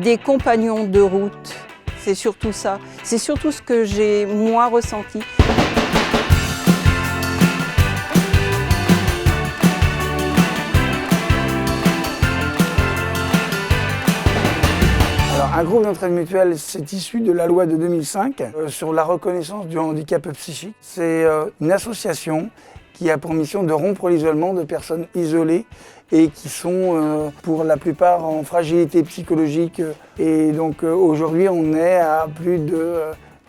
des compagnons de route. C'est surtout ça. C'est surtout ce que j'ai, moi, ressenti. Un groupe d'entraide mutuelle, c'est issu de la loi de 2005 sur la reconnaissance du handicap psychique. C'est une association qui a pour mission de rompre l'isolement de personnes isolées et qui sont pour la plupart en fragilité psychologique. Et donc aujourd'hui, on est à plus de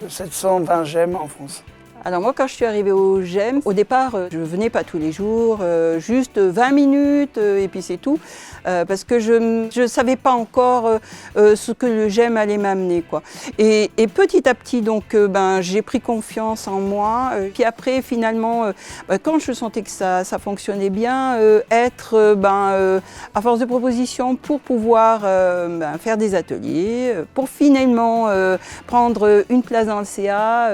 720 GEM en France. Alors moi, quand je suis arrivée au GEM, au départ, je venais pas tous les jours, juste 20 minutes et puis c'est tout, parce que je savais pas encore ce que le GEM allait m'amener, quoi. Et petit à petit, donc, j'ai pris confiance en moi. Puis après, finalement, quand je sentais que ça fonctionnait bien, être à force de proposition pour pouvoir faire des ateliers, pour finalement prendre une place dans le CA,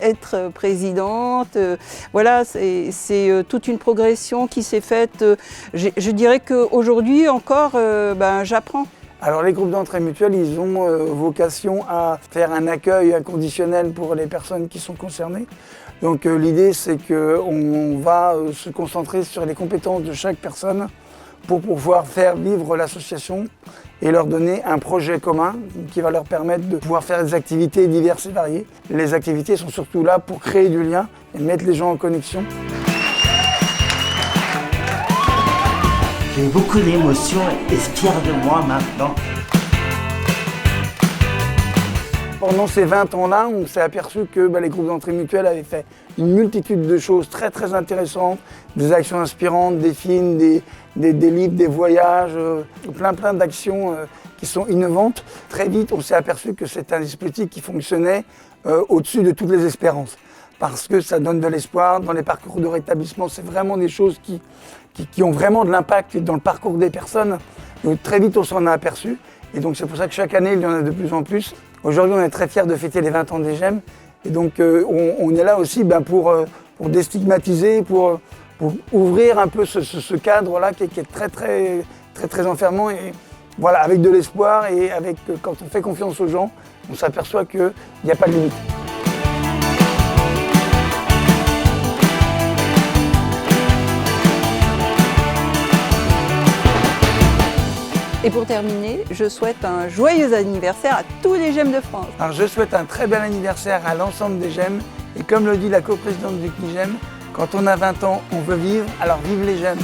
être présidente, voilà, c'est toute une progression qui s'est faite. Je dirais qu'aujourd'hui encore, j'apprends. Alors les groupes d'entraide mutuelle, ils ont vocation à faire un accueil inconditionnel pour les personnes qui sont concernées. Donc l'idée, c'est qu'on va se concentrer sur les compétences de chaque personne pour pouvoir faire vivre l'association et leur donner un projet commun qui va leur permettre de pouvoir faire des activités diverses et variées. Les activités sont surtout là pour créer du lien et mettre les gens en connexion. J'ai beaucoup d'émotions et fier de moi maintenant. Pendant ces 20 ans-là, on s'est aperçu que les groupes d'entraide mutuelle avaient fait une multitude de choses très très intéressantes, des actions inspirantes, des films, des livres, des voyages, plein d'actions qui sont innovantes. Très vite, on s'est aperçu que c'est un dispositif qui fonctionnait au-dessus de toutes les espérances, parce que ça donne de l'espoir dans les parcours de rétablissement. C'est vraiment des choses qui ont vraiment de l'impact dans le parcours des personnes. Donc, très vite, on s'en a aperçu. Et donc c'est pour ça que chaque année, il y en a de plus en plus. Aujourd'hui, on est très fiers de fêter les 20 ans des GEM. Et donc on est là aussi pour déstigmatiser, pour ouvrir un peu ce cadre-là qui est très enfermant. Et voilà, avec de l'espoir et quand on fait confiance aux gens, on s'aperçoit qu'il n'y a pas de limite. Et pour terminer, je souhaite un joyeux anniversaire à tous les GEM de France. Alors je souhaite un très bel anniversaire à l'ensemble des GEM. Et comme le dit la coprésidente du CNIGEM, quand on a 20 ans, on veut vivre, alors vive les GEM.